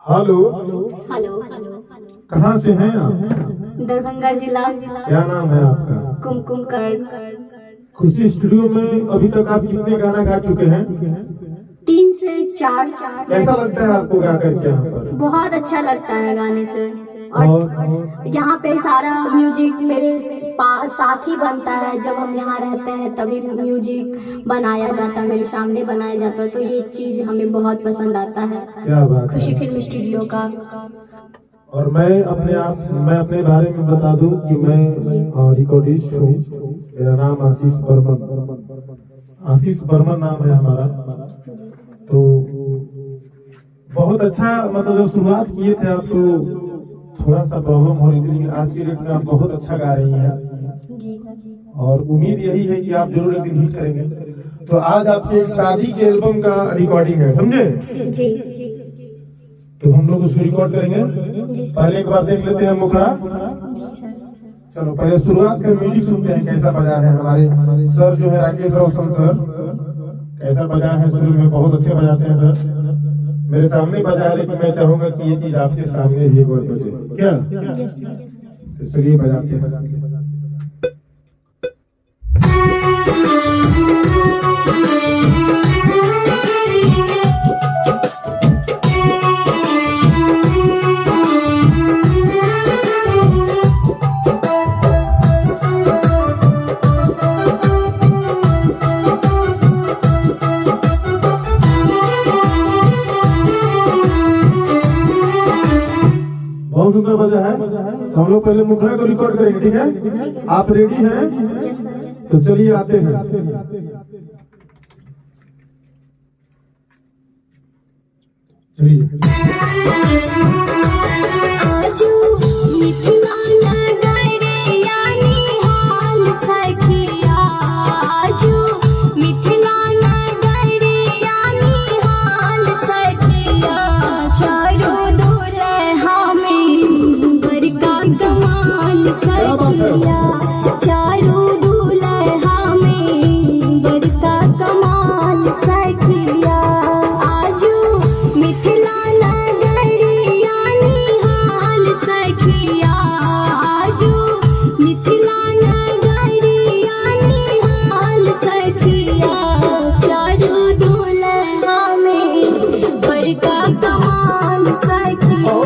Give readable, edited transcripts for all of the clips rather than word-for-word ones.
Hello. Hello. कहाँ से हैं आप? दरभंगा जिला। क्या नाम है आपका? कुमकुम कर। खुशी स्टूडियो में अभी तक आप कितने गाना गा चुके हैं? 3 से 4। कैसा लगता है आपको गा करके यहाँ पर? बहुत अच्छा लगता है गाने से। और यहाँ पे सारा म्यूजिक मेरे साथ ही बनता है। जब हम यहाँ रहते हैं तभी म्यूजिक बनाया जाता है, मेरे सामने बनाया जाता है, तो ये चीज हमें बहुत पसंद आता है। क्या बात है। खुशी फिल्म स्टूडियो का। और मैं अपने बारे में बता दूं कि मैं रिकॉर्डिस्ट हूँ। मेरा नाम आशीष बर्मन नाम है हमारा। तो बहुत अच्छा, मतलब जब शुरुआत किए थे आप तो थोड़ा सा प्रॉब्लम हो रही थी, लेकिन आज के डेट में आप बहुत अच्छा गा रही हैं और उम्मीद यही है कि आप जरूर एक दिन हिट करेंगे। तो आज आपके एक शादी के एल्बम का रिकॉर्डिंग है, समझे? जी। तो हम लोग उसको रिकॉर्ड करेंगे। पहले एक बार देख लेते हैं मुखड़ा। चलो पहले शुरुआत का म्यूजिक सुनते हैं, कैसा बजा है हमारे सर जो है राकेश रोशन सर, कैसा बजा है। शुरू में बहुत अच्छे बजाते हैं सर, मेरे सामने बजा है, लेकिन मैं चाहूंगा कि ये चीज आपके सामने ही एक बार बजे। क्या? तो चलिए बजाते हैं। बहुत सुंदर बजा है। तो हम लोग पहले मुखड़ा को रिकॉर्ड करेंगे, ठीक है? आप रेडी हैं? तो चलिए आते हैं। चारू दूल्हा में बड़का कमाल सखिया, आजू मिथिला नगरिया निहाल सखिया, आजू मिथिला नगरिया निहाल सखिया, चारू दूल्हा में बड़का कमाल सखिया,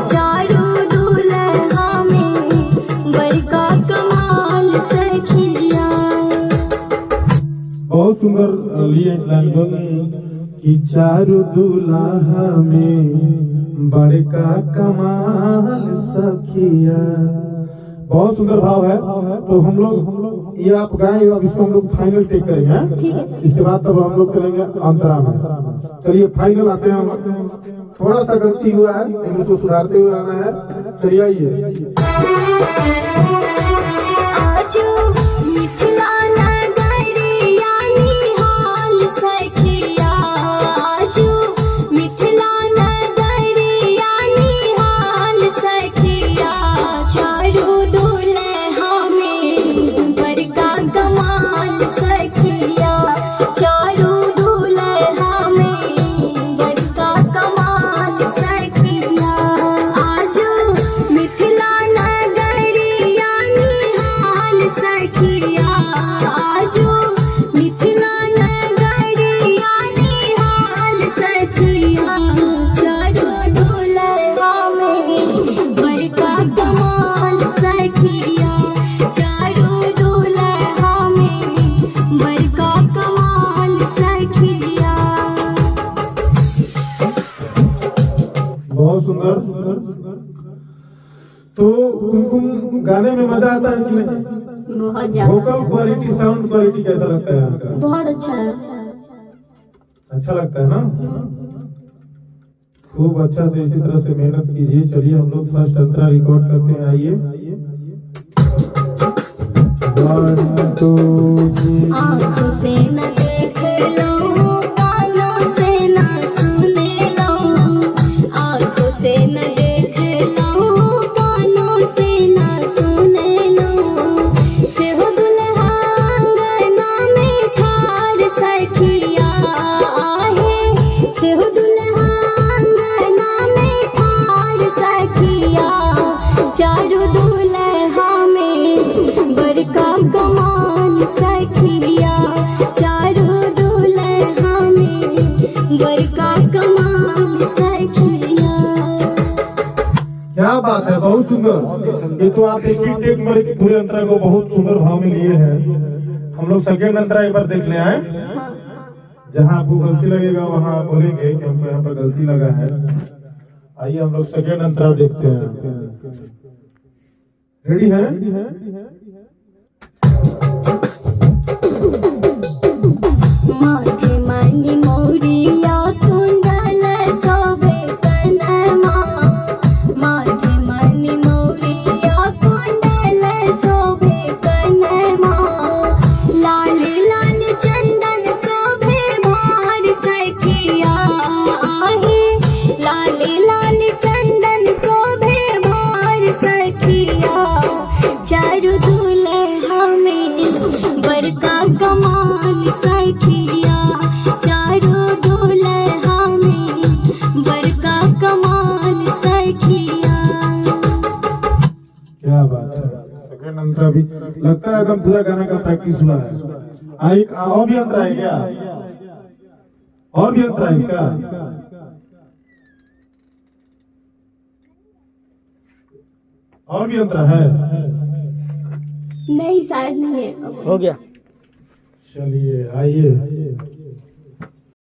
चारू बहुत सुंदर लिए इस लाइन कि चारू दूल्हा में बड़का कमाल सखिया। बहुत सुंदर भाव है। तो हम लोग ये आप गाएं, अब इसको हम लोग फाइनल टेक करेंगे। ठीक है। इसके बाद तब हम लोग चलेंगे अंतरा में। चलिए फाइनल आते हैं हम। थोड़ा सा गलती हुआ है, इसको सुधारते हुए आना है। चलिए आइए। बहुत सुंदर। तो कुमकुम गाने में मजा आता है कि नहीं? बहुत ज्यादा। वोकल क्वालिटी, साउंड क्वालिटी कैसा लगता है आपका? बहुत अच्छा है। अच्छा लगता है ना? खूब अच्छा से इसी तरह से मेहनत कीजिए। चलिए हम लोग फर्स्ट अंतरा रिकॉर्ड करते हैं। आइए। 1 2 3। आँखों से न देख लो, कानों से न सुन लो, आँखों से न देख लो, कानों से न सुन लो, से हो दुल्हा अंगना में ठाड़ सखिया आहे, से हो दुल्हा अंगना में क्या बात है, बहुत सुंदर। ये तो आप एक ही टेक में पूरे अंतरा को बहुत सुंदर भाव में लिए हैं। हम लोग सेकेंड अंतरा एक बार देख ले आए। जहाँ आपको गलती लगेगा वहाँ बोलेंगे कि हमको यहाँ पर गलती लगा है। आइए हम लोग सेकेंड अंतरा देखते हैं। रेडी है? माथे मांगी मोरिया कुंडल सोभे कनमा, माथे मांगी मोरिया कुंडल सोभे कनमा, लाल लाल चंदन शोभे भार सखिया आहे, लाल लाल चंदन शोभे भार सखिया, चारू दुल्हा में बड़का कमाल सखिया, चारू दुल्हा में बड़का कमाल सखिया। क्या बात है, सेकेंड अंतरा भी लगता है एकदम पूरा गाना का प्रैक्टिस हुआ है। एक और भी अंतरा है क्या? और भी अंतरा है इसका? और भी अंतरा है? नहीं शायद नहीं है। हो गया। चलिए आइए।